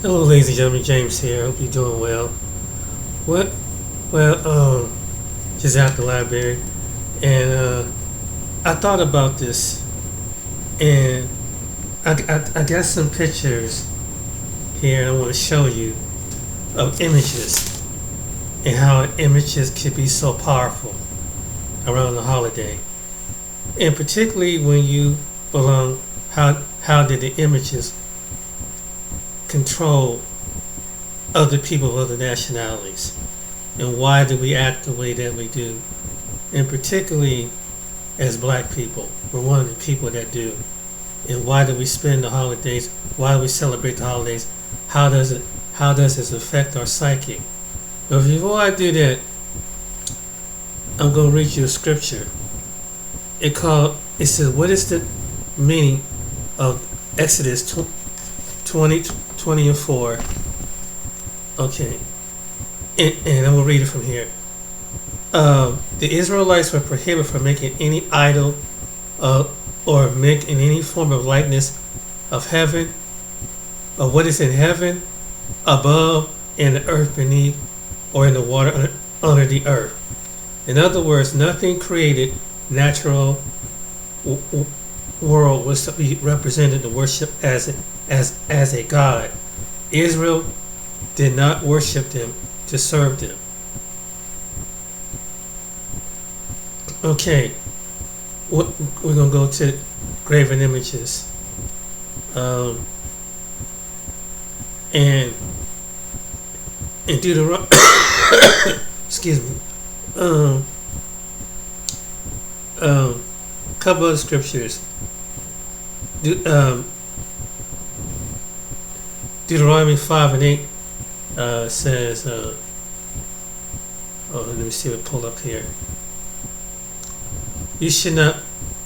Hello, ladies and gentlemen. James here. Hope you're doing well. What? Well, just at the library, and I thought about this, and I got some pictures here. I want to show you of images and how images can be so powerful around the holiday, and particularly when you belong. How did the images control other people of other nationalities, and why do we act the way that we do? And particularly as black people, we're one of the people that do. And why do we spend the holidays? Why do we celebrate the holidays? How does this affect our psyche? But before I do that, I'm going to read you a scripture. It says, what is the meaning of Exodus 20 and 4? Okay, and I'm gonna read it from here. The Israelites were prohibited from making any idol or making any form of likeness of heaven, of what is in heaven above, and the earth beneath, or in the water under the earth. In other words, nothing created natural world was to be represented to worship as a god. Israel did not worship them, to serve them. Okay, we're going to go to graven images. And in Deuteronomy, excuse me, couple of scriptures. Deuteronomy 5 and 8 says, let me see what pull up here. You should not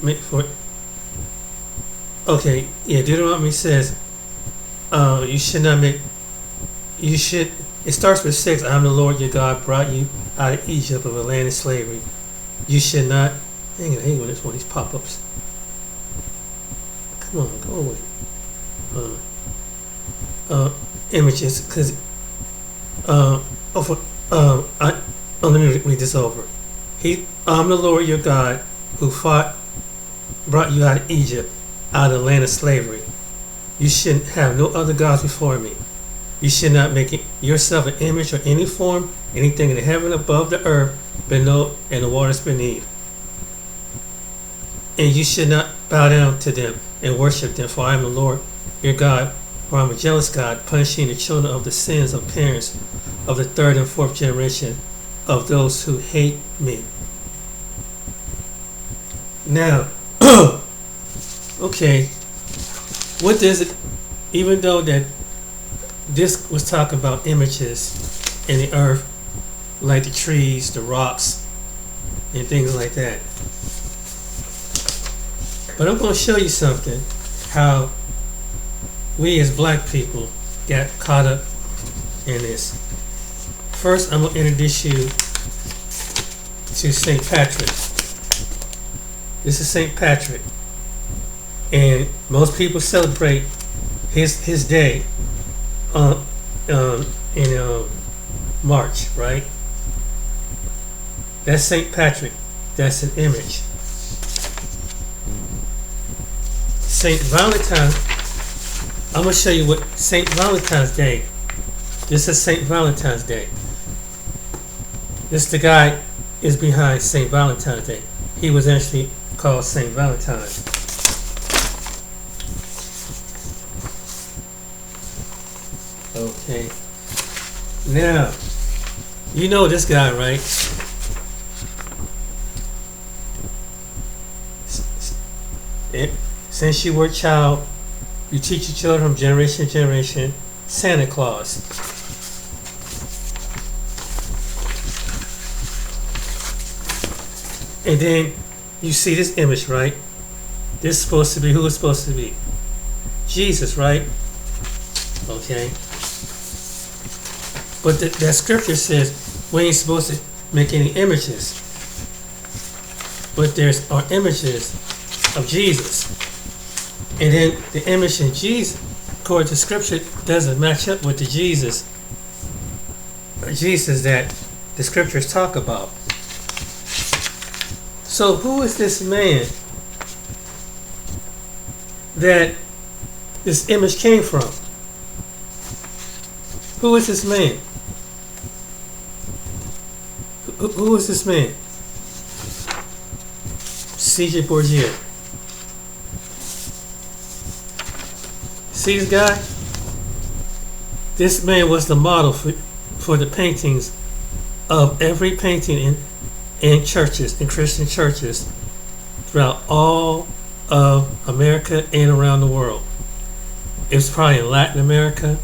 make for. Okay, yeah, Deuteronomy says, you should not make. You should. It starts with 6. I am the Lord your God, brought you out of Egypt, of a land of slavery. You should not. Hang on, when it's one of these pop-ups. Come on, go away. Images, because let me read this over. I'm the Lord your God who brought you out of Egypt, out of the land of slavery. You should have no other gods before me. You should not make yourself an image or any form, anything in the heaven above, the earth below, and the waters beneath. And you should not bow down to them and worship them, for I am the Lord your God, for I am a jealous God, punishing the children of the sins of parents of the 3rd and 4th generation of those who hate me. Now, okay, what does it, even though that this was talking about images in the earth, like the trees, the rocks, and things like that. But I'm going to show you something, how we as black people got caught up in this. First, I'm going to introduce you to St. Patrick. This is St. Patrick. And most people celebrate his day in March, right? That's St. Patrick. That's an image. St. Valentine, I'm going to show you what St. Valentine's Day. This is St. Valentine's Day. This the guy is behind St. Valentine's Day. He was actually called St. Valentine. Okay. Now, you know this guy, right? Since you were a child, you teach your children from generation to generation, Santa Claus. And then you see this image, right? This is supposed to be, who is supposed to be? Jesus, right? Okay. But that scripture says we ain't supposed to make any images. But there are images of Jesus. And then the image in Jesus, according to Scripture, doesn't match up with the Jesus that the Scriptures talk about. So who is this man that this image came from? Who is this man? Who is this man? C.J. Borgia. See this guy? This man was the model for the paintings of every painting in churches, in Christian churches, throughout all of America and around the world. It's probably in Latin America.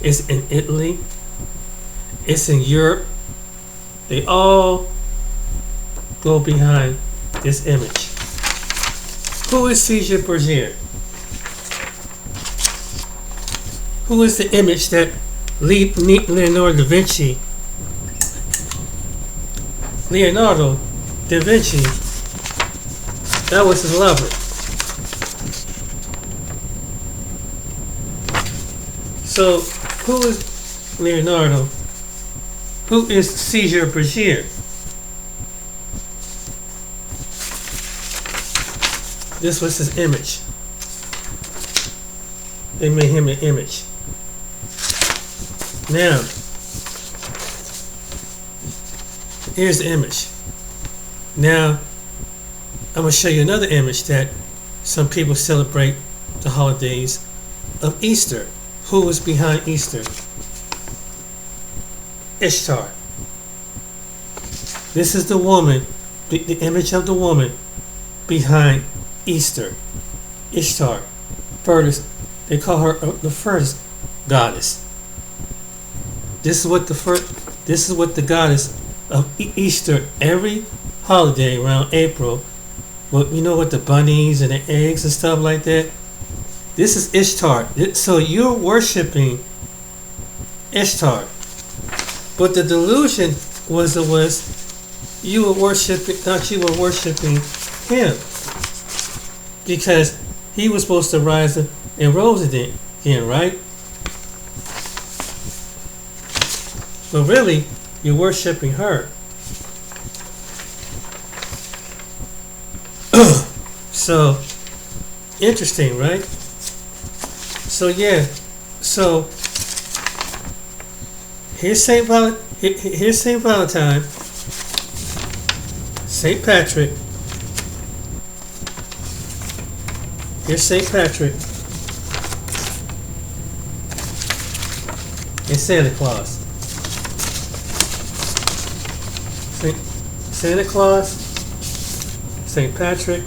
It's in Italy. It's in Europe. They all go behind this image. Who is C.J. Borgia? Who is the image that Leonardo da Vinci, that was his lover. So, who is Leonardo? Who is C.J. Borgia? This was his image. They made him an image. Now, here's the image. Now, I'm going to show you another image that some people celebrate the holidays of Easter. Who was behind Easter? Ishtar. This is the woman, the image of the woman behind Easter. Ishtar. Furthest, they call her the first goddess. This is what the goddess of Easter, every holiday around April, well, you know, with the bunnies and the eggs and stuff like that. This is Ishtar. So you're worshiping Ishtar. But the delusion was you were worshiping him. Because he was supposed to rise and rose again, right? But really, you're worshiping her. So, interesting, right? So yeah, so here's Saint Valentine, Saint Patrick. Here's Saint Patrick and Santa Claus. Santa Claus, Saint Patrick,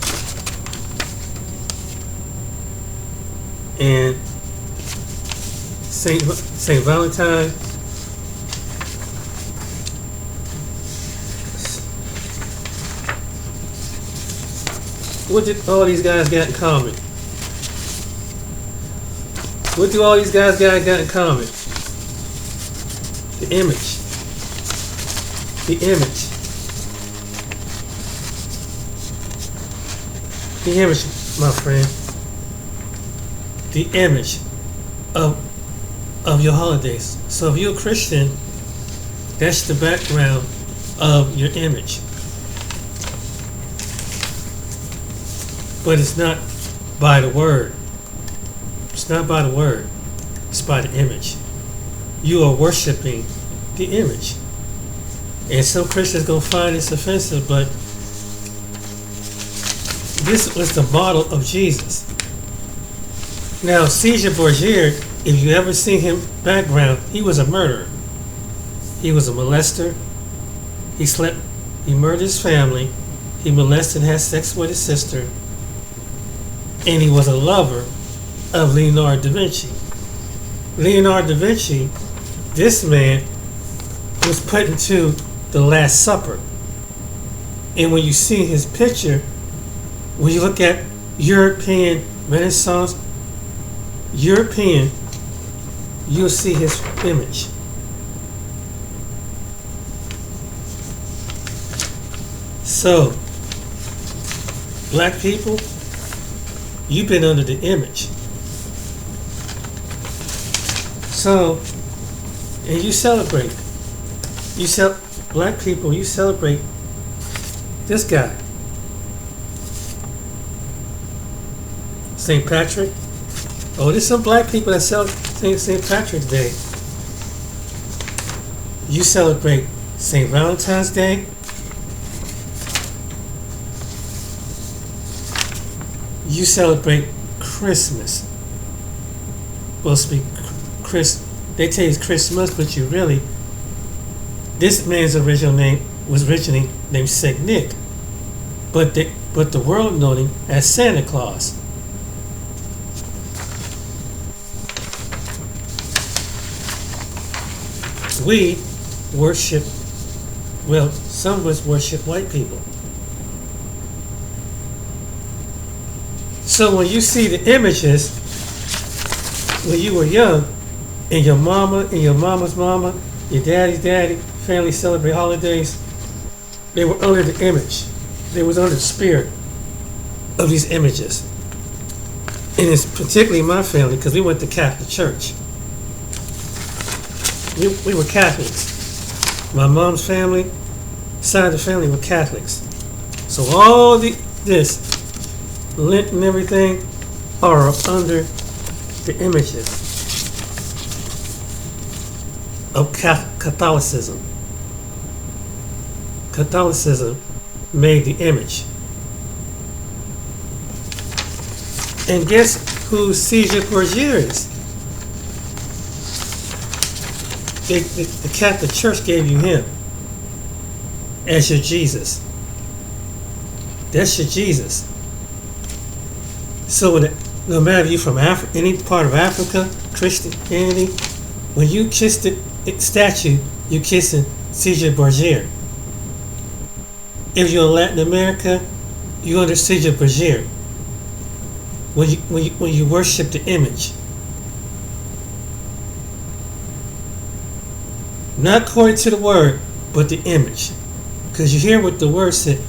and Saint Valentine. What did all these guys got in common? What do all these guys got in common? The image. The image. The image, my friend. The image of your holidays. So if you're a Christian, that's the background of your image. But it's not by the word. It's not by the word. It's by the image. You are worshiping the image. And some Christians gonna find this offensive, but this was the model of Jesus. Now, C.J. Borgia, if you ever seen him background, he was a murderer. He was a molester. He murdered his family. He molested and had sex with his sister. And he was a lover of Leonardo da Vinci. Leonardo da Vinci, this man, was put into the Last Supper. And when you see his picture, when you look at European Renaissance, you'll see his image. So, black people, you've been under the image. So, and you celebrate. Black people, you celebrate this guy. St. Patrick. Oh, there's some black people that celebrate St. Patrick's Day. You celebrate St. Valentine's Day. You celebrate Christmas. Well, they tell you it's Christmas, but you really, this man's original name was originally named Saint Nick, but the world known him as Santa Claus. We worship, well, some of us worship white people. So when you see the images when you were young, and your mama and your mama's mama, your daddy's daddy, family celebrate holidays, they were under the image. They was under the spirit of these images. And it's particularly my family, because we went to Catholic church. We were Catholics. My mom's family, side of the family, were Catholics. So all this Lent and everything are up under the images of Catholicism. Catholicism made the image. And guess who Caesar Borgia is? The Catholic Church gave you him as your Jesus. That's your Jesus. So no matter if you're from any part of Africa, Christianity, when you kiss the statue, you're kissing Caesar Borgia. If you're in Latin America, you're under Caesar Borgia. When you worship the image. Not according to the word, but the image. Because you hear what the word said.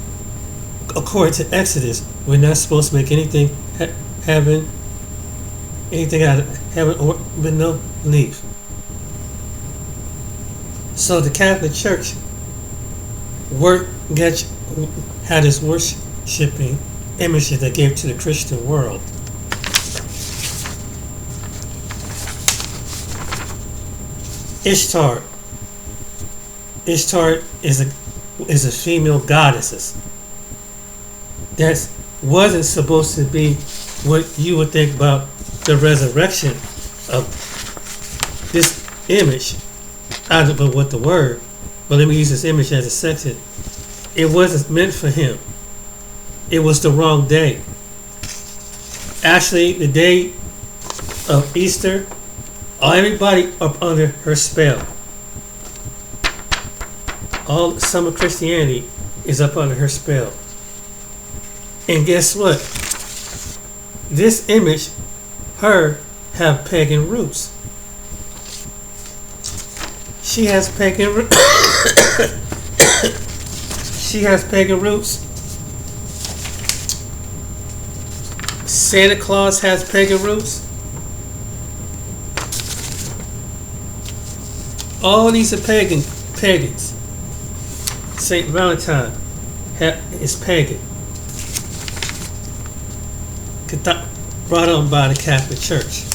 According to Exodus, we're not supposed to make anything heaven, anything out of heaven or with no leaf. So the Catholic Church had this worshiping image that they gave to the Christian world. Ishtar. Ishtar is a female goddess that wasn't supposed to be what you would think about the resurrection of this image. I don't know what the word, but let me use this image as a section. It wasn't meant for him. It was the wrong day. Actually, the day of Easter, everybody up under her spell. All summer Christianity is up under her spell. And guess what? This image, her, have pagan roots. She has pagan roots. She has pagan roots. Santa Claus has pagan roots. All these are pagans. Saint Valentine is pagan. Brought on by the Catholic Church.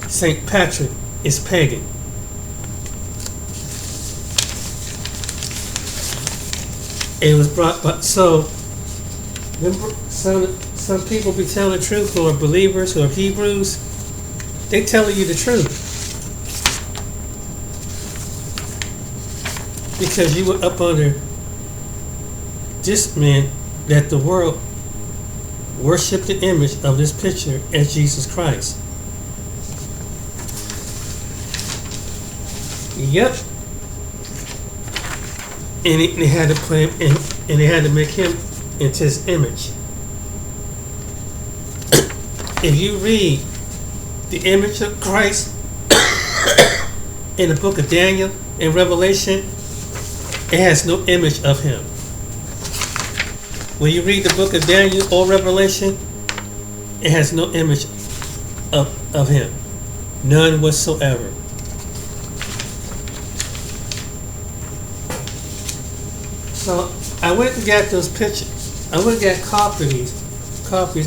Saint Patrick is pagan. It was brought by, so some people be telling the truth who are believers, who are Hebrews. They telling you the truth. Because you were up under this man that the world worshiped the image of this picture as Jesus Christ. Yep. And they had to put him in, and they had to make him into his image. If you read the image of Christ in the book of Daniel and Revelation, it has no image of him. When you read the book of Daniel or Revelation, it has no image of him. None whatsoever. So I went and got those pictures. I went and got copies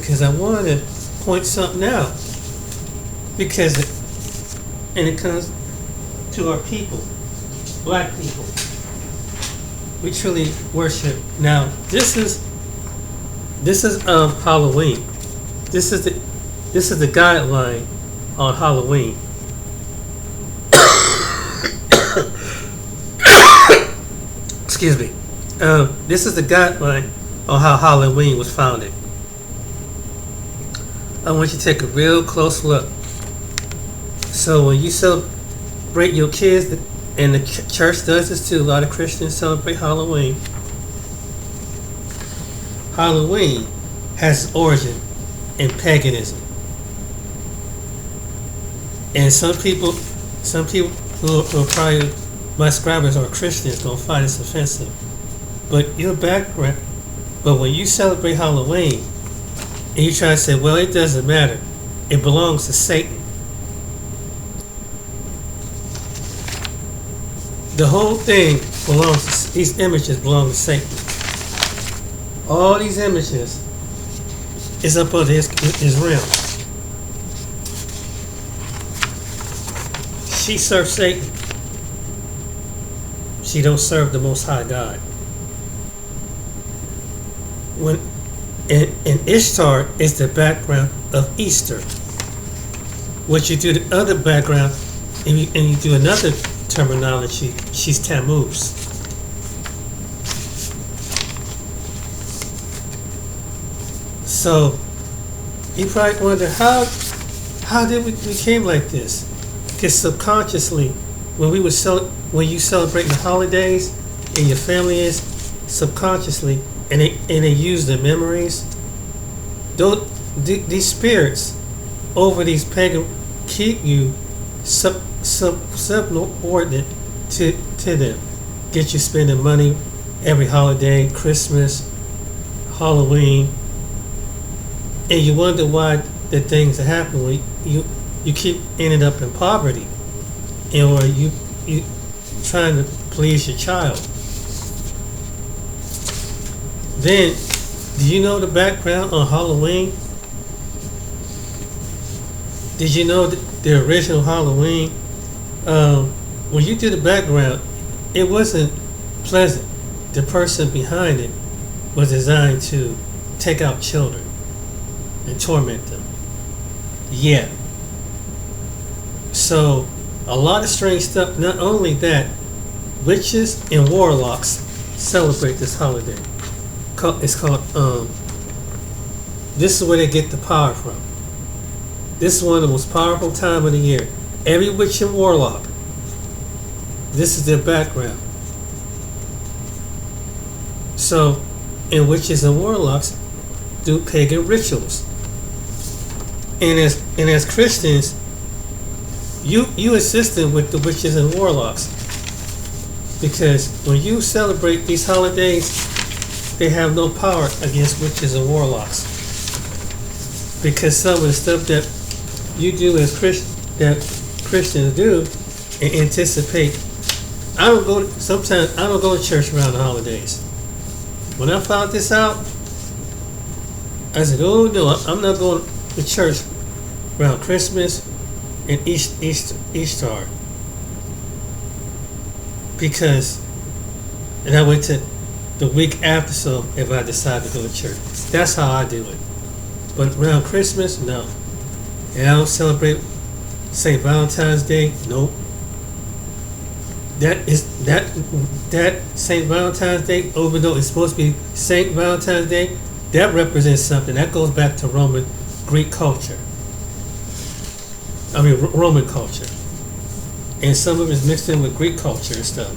because I wanted to point something out. Because it comes to our people, black people. We truly worship. Now this is Halloween. This is the guideline on Halloween. Excuse me. This is the guideline on how Halloween was founded. I want you to take a real close look. So when you celebrate your kids, and the church does this too, a lot of Christians celebrate Halloween. Halloween has its origin in paganism. And some people who are probably my subscribers or Christians don't find this offensive. But your background, but when you celebrate Halloween and you try to say, well, it doesn't matter, it belongs to Satan. The whole thing belongs to, these images belong to Satan. All these images is up under his realm. She serves Satan. She don't serve the Most High God. And Ishtar is the background of Easter. What you do the other background, and you do another terminology, she's Tammuz. So you probably wonder how did we became like this? Because subconsciously, when you celebrate the holidays and your family is subconsciously, and they use the memories, these spirits over these pagan keep you subordinate to them. Get you spending money every holiday, Christmas, Halloween, and you wonder why the things that happen when you keep ending up in poverty, or you trying to please your child. Then, do you know the background on Halloween? Did you know the original Halloween? When you do the background, it wasn't pleasant. The person behind it was designed to take out children and torment them. Yeah. So, a lot of strange stuff. Not only that, witches and warlocks celebrate this holiday. It's called, this is where they get the power from. This is one of the most powerful times of the year. Every witch and warlock, this is their background. So, and witches and warlocks do pagan rituals. And as Christians, you assisted with the witches and warlocks, because when you celebrate these holidays, they have no power against witches and warlocks, because some of the stuff that you do as Christians do and anticipate. Sometimes I don't go to church around the holidays. When I found this out, I said, oh no, I'm not going to church around Christmas and Easter, because, and I went to the week after, so if I decide to go to church, that's how I do it. But around Christmas, no. And I don't celebrate St. Valentine's Day, nope. That St. Valentine's Day, even though it's supposed to be St. Valentine's Day, that represents something. That goes back to Roman culture. And some of it is mixed in with Greek culture and stuff.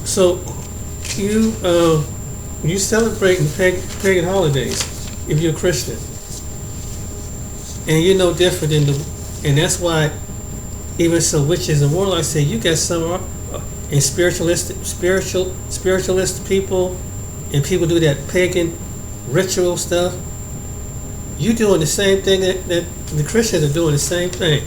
So you celebrate pagan holidays if you're a Christian, and you're no different and that's why even so witches and warlocks say you got some and spiritualist people, and people do that pagan ritual stuff. you're doing the same thing that the Christians are doing the same thing.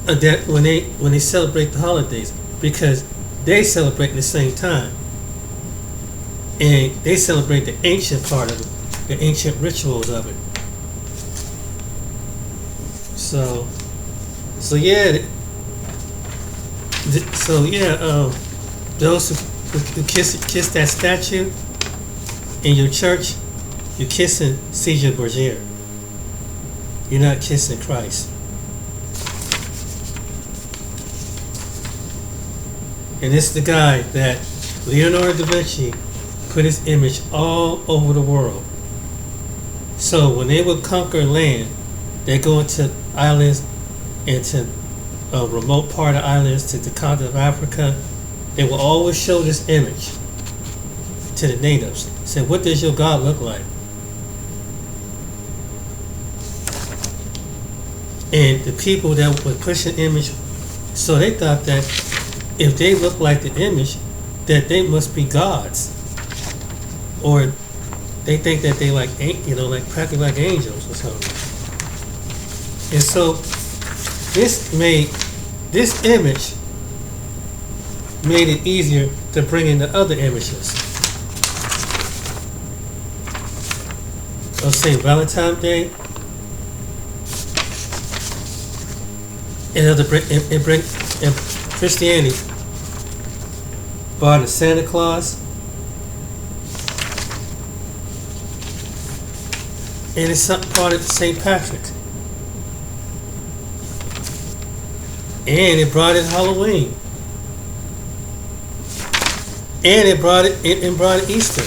That when they celebrate the holidays, because they celebrate at the same time, and they celebrate the ancient part of it, the ancient rituals of it. So yeah, those who kiss that statue in your church, you're kissing Caesar Borgia. You're not kissing Christ. And it's the guy that Leonardo da Vinci put his image all over the world. So when they would conquer land, they go into islands, into a remote part of islands, to the continent of Africa. They will always show this image to the natives. Say, what does your God look like? And the people that would push an image, so they thought that if they look like the image, that they must be gods, or they think that they like practically like angels or something. And so this image made it easier to bring in the other images of St. Valentine's Day, and Christianity brought in Santa Claus, and it's something part of St. Patrick, and it brought in Halloween, and it brought Easter,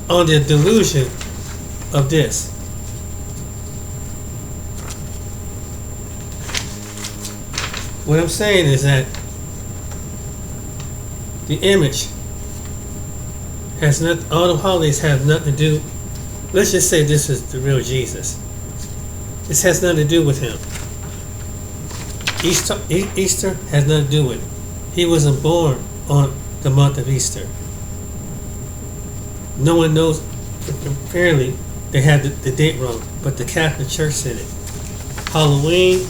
on the delusion of this. What I'm saying is that the image has not. All the holidays have nothing to do. Let's just say this is the real Jesus. This has nothing to do with him. Easter has nothing to do with it. He wasn't born on the month of Easter. No one knows. Apparently, they had the date wrong, but the Catholic Church said it. Halloween,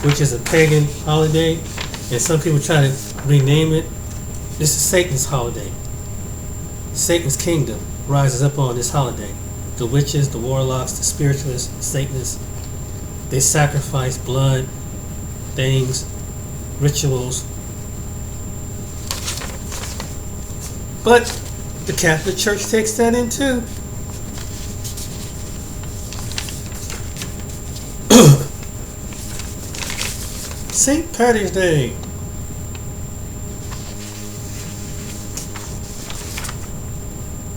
which is a pagan holiday, and some people try to rename it. This is Satan's holiday. Satan's kingdom rises up on this holiday. The witches, the warlocks, the spiritualists, the Satanists, they sacrifice blood, things, rituals. But the Catholic Church takes that in too. St. Patrick's Day.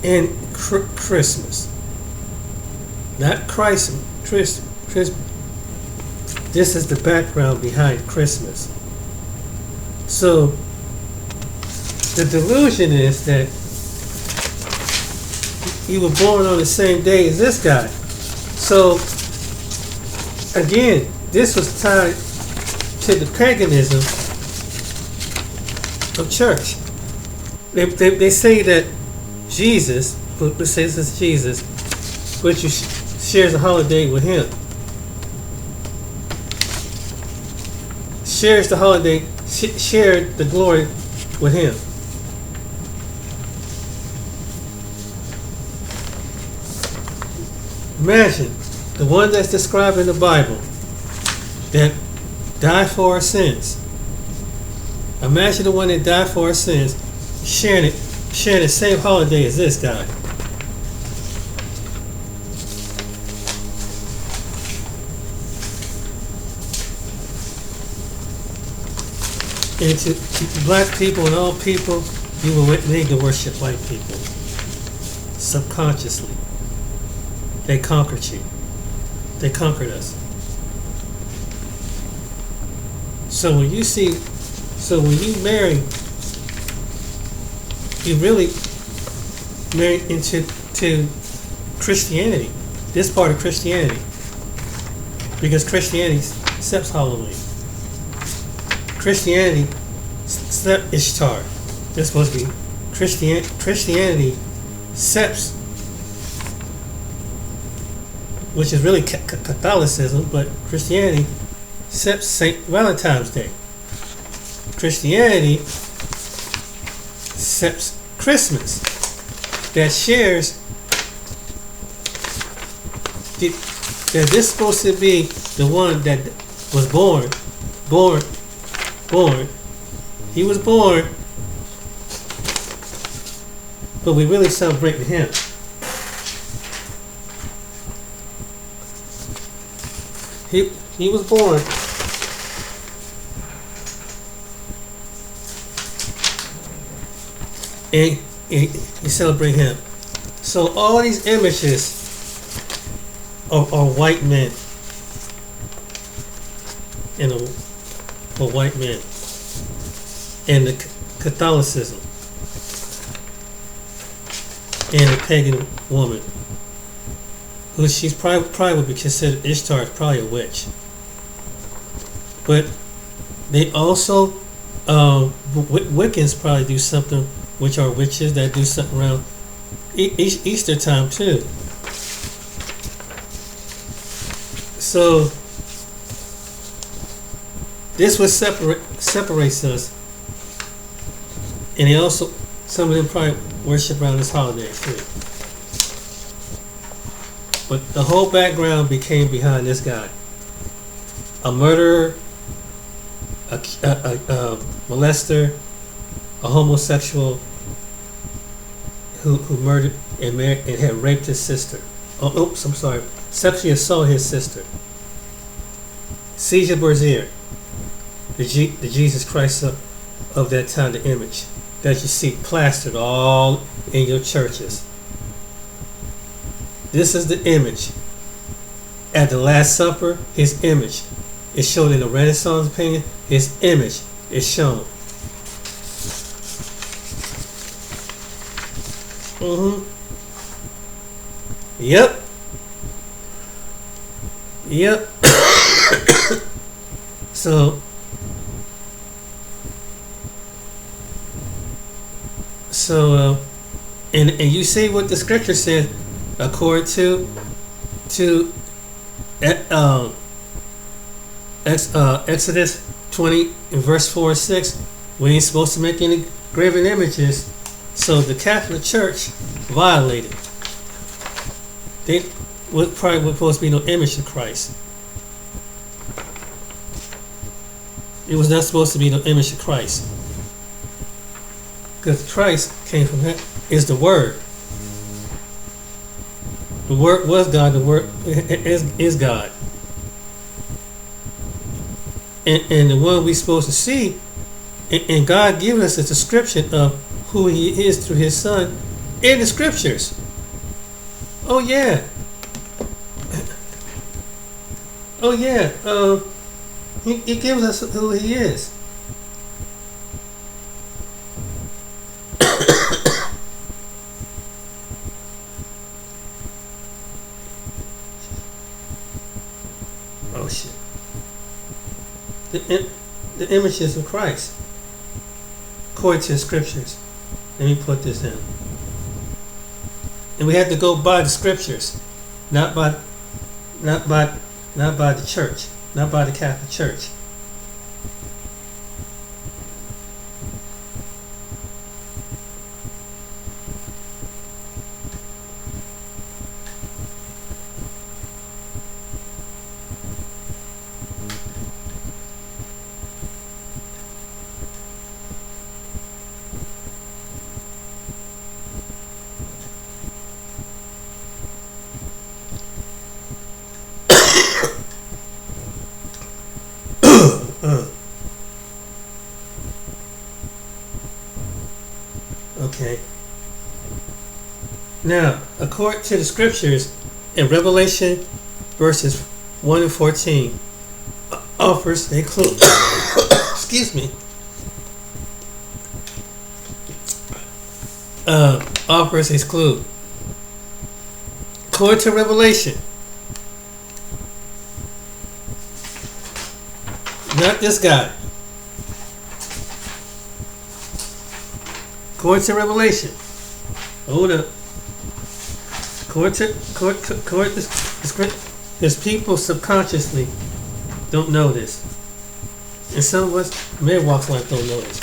And Christmas. Not Christmas. Christmas. This is the background behind Christmas. So, the delusion is that you were born on the same day as this guy. So, again, this was tied to the paganism of church. They say that Jesus, let's say this is Jesus, but you shares a holiday with him. Shares the holiday, shared the glory with him. Imagine the one that's described in the Bible that died for our sins. Imagine the one that died for our sins sharing the same holiday as this guy. And to black people and all people, you will need to worship white people. Subconsciously. They conquered you. They conquered us. So when you marry, you really marry into Christianity, this part of Christianity, because Christianity accepts Halloween. Christianity accepts Ishtar. They're supposed to be Christianity Seps, which is really Catholicism, but Christianity, Seps St. Valentine's Day. Christianity, Seps Christmas. That shares that this is supposed to be the one that was born. He was born, but we really celebrating him. He was born. And you celebrate him. So all these images are white men. And are white men. And the Catholicism. And a pagan woman. Who she's probably would be considered, Ishtar is probably a witch. But they also, Wiccans probably do something, which are witches that do something around Easter time too. So this what separates us. And they also, some of them probably worship around this holiday too. But the whole background became behind this guy. A murderer, a molester, a homosexual who murdered and had raped his sister. Sexually assaulted his sister. Caesar Borgia, the Jesus Christ of that time, the image that you see plastered all in your churches. This is the image. At the Last Supper, his image is shown in the Renaissance painting. His image is shown. Yep. So, and you see what the scripture said, according to Exodus 20 and verse 4 and 6, we ain't supposed to make any graven images. So the Catholic Church violated. They probably was supposed to be no image of Christ. It was not supposed to be no image of Christ. Because Christ came from heaven, is the Word. The Word was God, the Word is God. And the one we're supposed to see, and God given us a description of who He is through His Son in the Scriptures. Oh yeah. Oh yeah. He gives us who He is. Oh shit. The images of Christ, according to the Scriptures. Let me put this in. And we have to go by the Scriptures, not by the church, not by the Catholic Church. Okay. Now, according to the Scriptures, in Revelation verses 1 and 14, offers a clue. Excuse me. Offers a clue. According to Revelation, not this guy. According to Revelation, hold up. His people subconsciously don't know this. And some of us may walk like don't know this.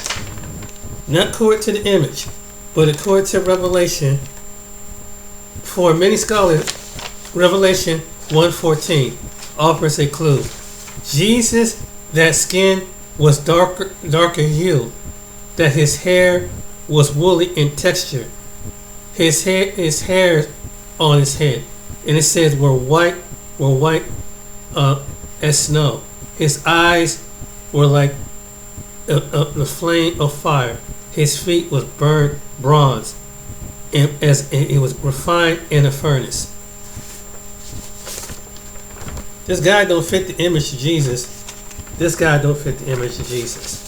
Not according to the image, but according to Revelation. For many scholars, Revelation 1:14 offers a clue. Jesus, that skin was darker hued, that his hair was woolly in texture. His hair on his head, and it says were white as snow. His eyes were like the flame of fire. His feet was burned bronze, and as it was refined in a furnace. This guy don't fit the image of Jesus. This guy don't fit the image of Jesus.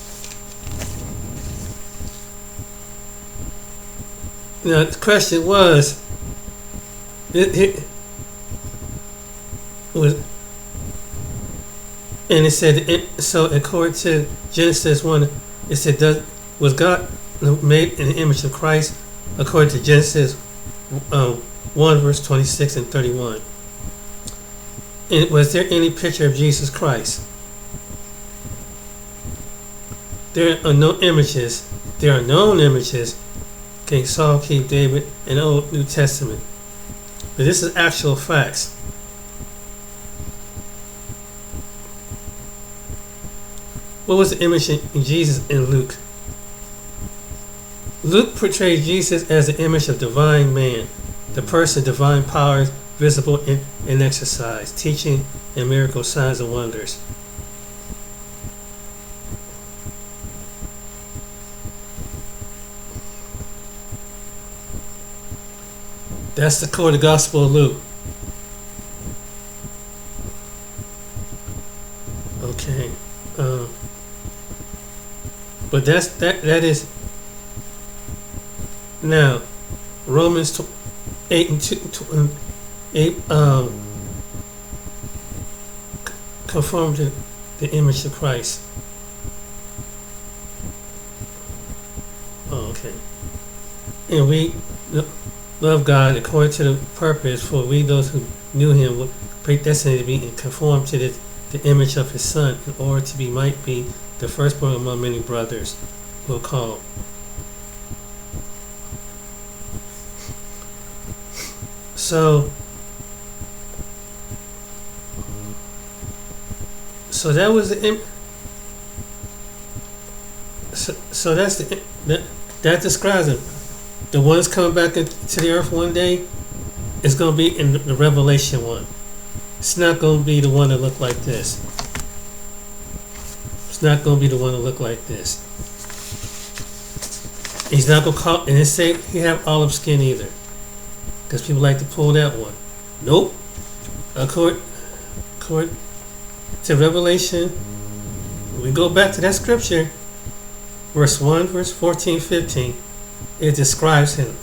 Now the question was, and it said, so according to Genesis 1, it said, was God made in the image of Christ? According to Genesis 1 verse 26 and 31. And was there any picture of Jesus Christ? There are no images. There are known images. King Saul, King David, and Old New Testament. But this is actual facts. What was the image in Jesus in Luke? Luke portrays Jesus as the image of divine man, the person, divine powers visible in exercise, teaching, and miracle signs and wonders. That's the core of the Gospel of Luke. Okay, but that is now Romans 8 and 8 conform to the image of Christ. Oh, okay, and we love God according to the purpose for we those who knew him were predestined to be conformed to the image of his Son, in order to might be the firstborn among many brothers who are called. So that was the so that's that describes him. The one that's coming back into the earth one day is going to be in the Revelation one. It's not going to be the one that look like this. It's not going to be the one that look like this. He's not going to call, and it say he have olive skin either, because people like to pull that one. Nope. According to Revelation, we go back to that scripture, verse 1, verse 14, 15. It describes him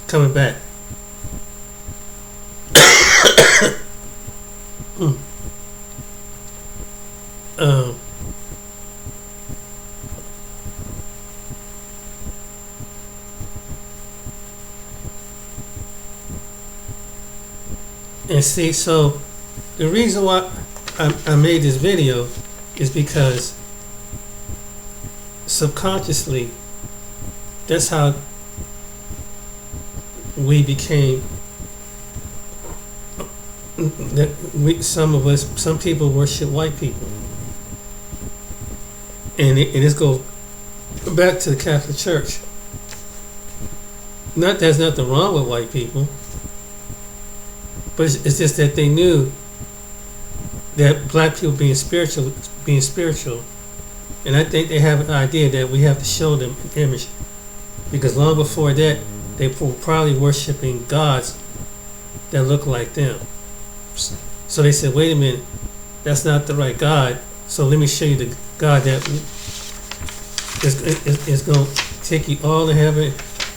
coming back. And see, so the reason why I made this video is because subconsciously that's how we became some people worship white people, and this goes back to the Catholic Church. Not there's nothing wrong with white people, but it's just that they knew that black people being spiritual, and I think they have an idea that we have to show them an image, because long before that they were probably worshiping gods that look like them. So they said, wait a minute, that's not the right God, so let me show you the God that is going to take you all to heaven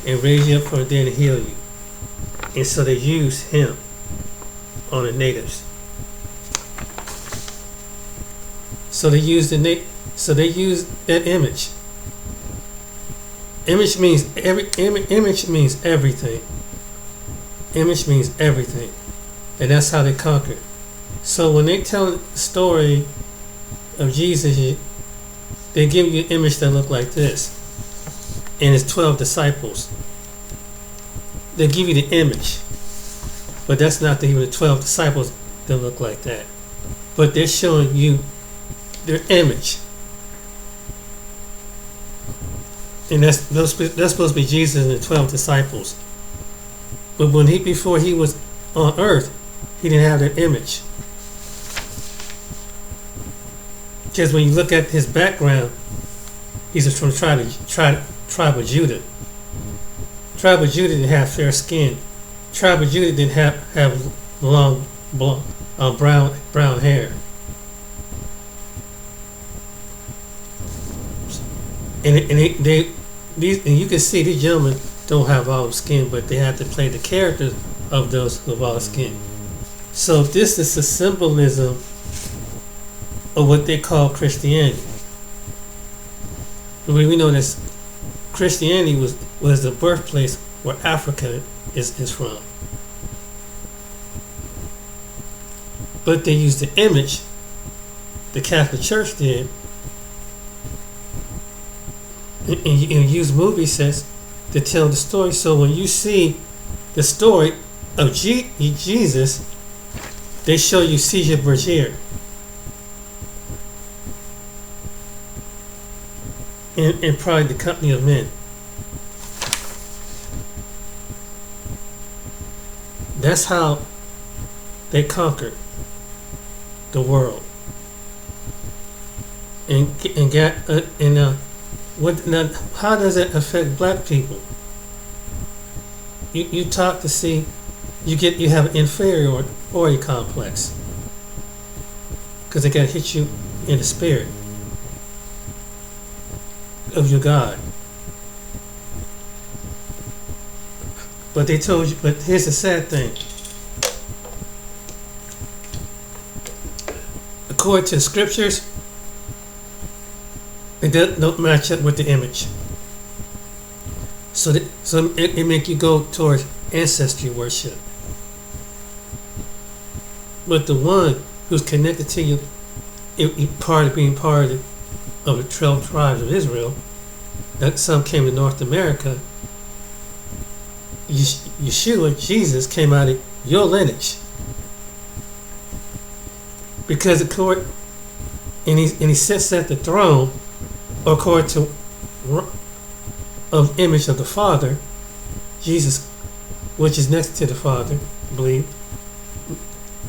and raise you up from the dead and heal you. And so they used him on the natives. So they used that image. Image means everything. Image means everything. And that's how they conquered. So when they tell the story of Jesus, they give you an image that look like this. And it's 12 disciples. They give you the image. But that's not the 12 disciples that look like that. But they're showing you their image. And that's supposed to be Jesus and the 12 disciples. But before he was on earth, he didn't have that image. Because when you look at his background, he's from tribe of Judah. Tribe of Judah didn't have fair skin. Tribe of Judah didn't have long blonde, brown hair. And you can see these gentlemen don't have olive skin, but they have to play the characters of those with olive skin. So this is the symbolism of what they call Christianity. We know that Christianity was the birthplace where Africa is from. But they used the image, the Catholic Church did, and use movie sets to tell the story. So when you see the story of Jesus, they show you Caesar Borgia. And probably the company of men. That's how they conquered the world. How does it affect black people? You talk to see, you have an inferiority complex because they got to hit you in the spirit of your God. But they told you, but here's the sad thing. According to the scriptures, it don't match up with the image. So it make you go towards ancestry worship. But the one who's connected to you, being part of the 12 tribes of Israel, that some came to North America, Yeshua, Jesus, came out of your lineage. Because he sits at the throne, according to of image of the Father, Jesus, which is next to the Father, I believe,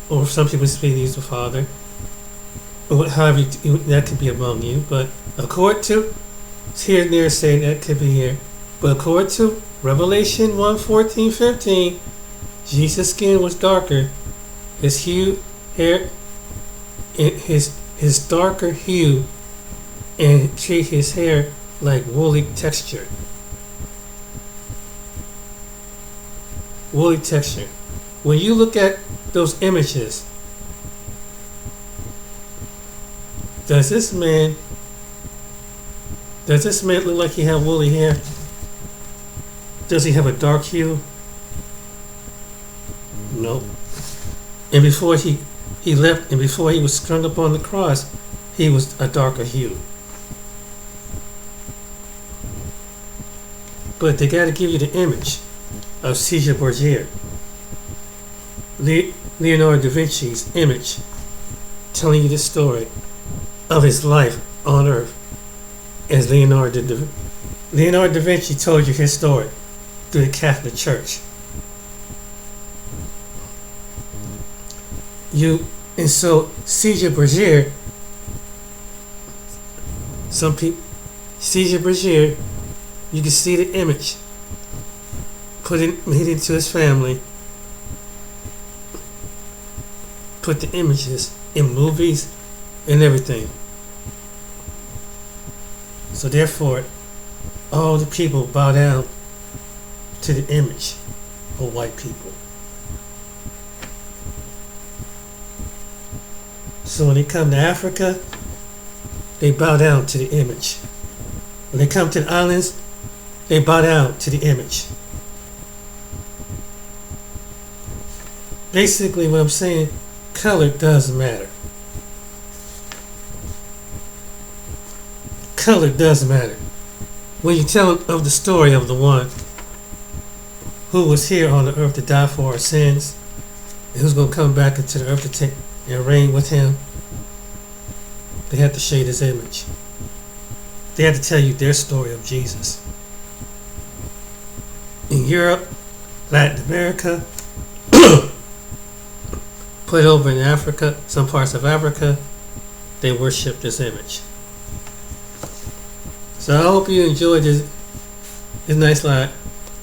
or some people say he's the Father, or however that could be among you. But according to here and there saying that could be here, but according to Revelation 1:14-15, Jesus' skin was darker, his hair, his darker hue, and treat his hair like woolly texture. Woolly texture. When you look at those images, does this man look like he had woolly hair? Does he have a dark hue? No. And before he left, and before he was strung up on the cross, he was a darker hue. But they got to give you the image of Caesar Borgia, Leonardo da Vinci's image, telling you the story of his life on earth as Leonardo da Vinci told you his story through the Catholic Church. And so Caesar Borgia, Caesar Borgia, you can see the image made into his family, put the images in movies and everything. So therefore, all the people bow down to the image of white people. So when they come to Africa, they bow down to the image. When they come to the islands, they bow down to the image. basically what I'm saying, color does matter. Color does matter. When you tell of the story of the one who was here on the earth to die for our sins, and who's going to come back into the earth to take and reign with him, they had to shade his image. They had to tell you their story of Jesus. In Europe, Latin America, put over in Africa, some parts of Africa, they worship this image. So I hope you enjoyed this nice line.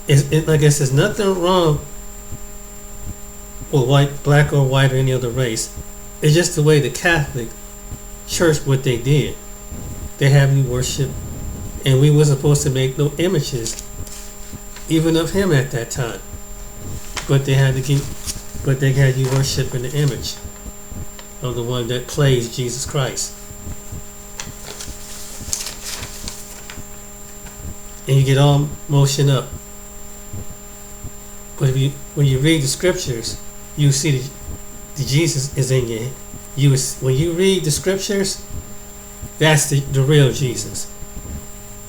Like I said, there's nothing wrong with white, black or white or any other race. It's just the way the Catholic Church, what they did. They have you worship, and we were supposed to make no images, even of him at that time. But they had you worshiping the image of the one that plays Jesus Christ. And you get all motion up. But when you read the scriptures, you see the Jesus is in you. When you read the scriptures, that's the real Jesus.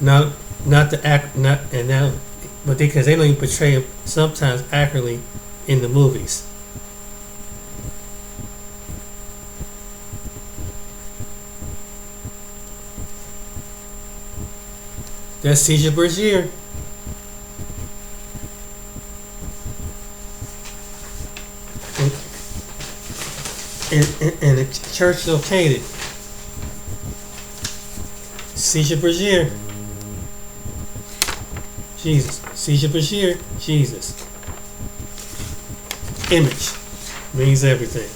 Not the act, but because they don't even portray him sometimes accurately in the movies. That's Caesar Bergier. And the church located. Caesar Bergier. Jesus. Caesar Bergier. Jesus. Image means everything.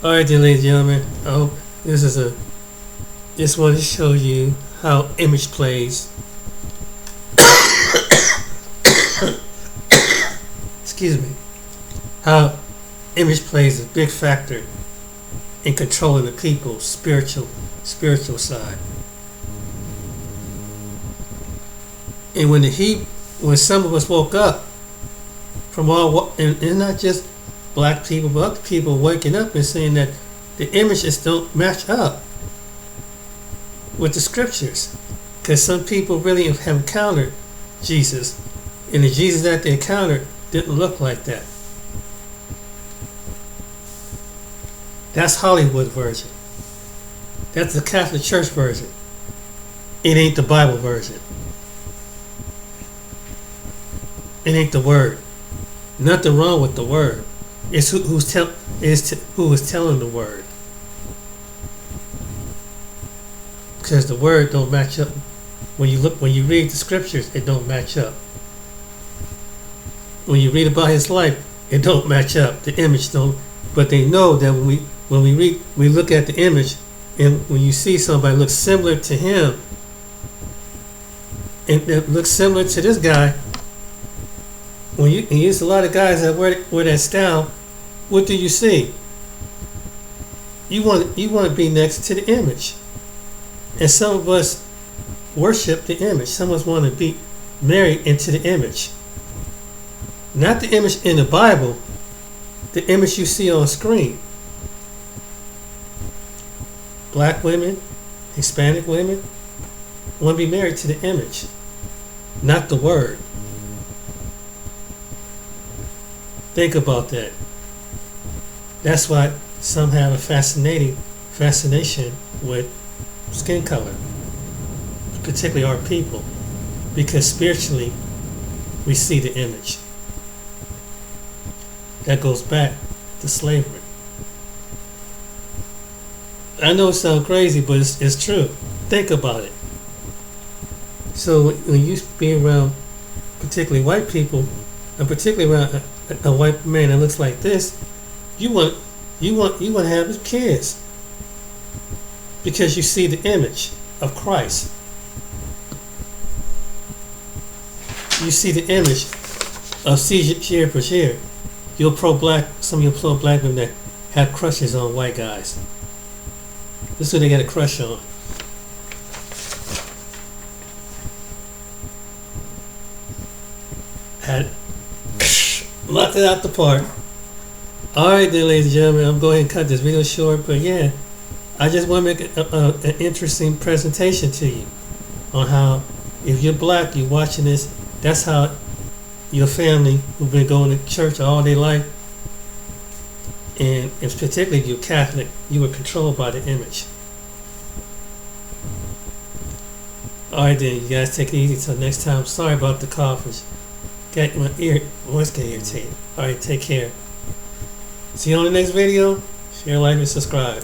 Alright then, ladies and gentlemen. I hope just wanted to show you how image plays. Excuse me. How image plays a big factor in controlling the people's spiritual side. And when some of us woke up from and not just black people, but other people waking up and saying that the images don't match up with the scriptures, because some people really have encountered Jesus, and the Jesus that they encountered didn't look like that. That's Hollywood version. That's the Catholic Church version. It ain't the Bible version. It ain't the Word. Nothing wrong with the Word. It's who is telling the Word. Because the Word don't match up. When you read the scriptures, it don't match up. When you read about his life, it don't match up. The image don't. But they know that when we look at the image, and when you see somebody look similar to him, and that looks similar to this guy, and you see a lot of guys that wear that style, what do you see? You want to be next to the image. And some of us worship the image. Some of us want to be married into the image. Not the image in the Bible, the image you see on screen. Black women, Hispanic women want to be married to the image, not the Word. Think about that. That's why some have a fascination with skin color, particularly our people, because spiritually we see the image. That goes back to slavery. I know it sounds crazy, but it's true. Think about it. So when you be around particularly white people, and particularly around a white man that looks like this, you want to have his kids, because you see the image of Christ. You see the image of Caesar Bergier. Some of your pro-black women that have crushes on white guys. This is what they got a crush on. Knocked it out the park. Alright then, ladies and gentlemen, I'm going to cut this video short, but yeah, I just want to make an interesting presentation to you on how, if you're black, you're watching this, that's how your family who've been going to church all their life, and it's particularly if you're Catholic, you were controlled by the image. Alright then, you guys take it easy till next time. Sorry about the cough. Got my voice getting irritated. Alright, take care. See you on the next video. Share, like, and subscribe.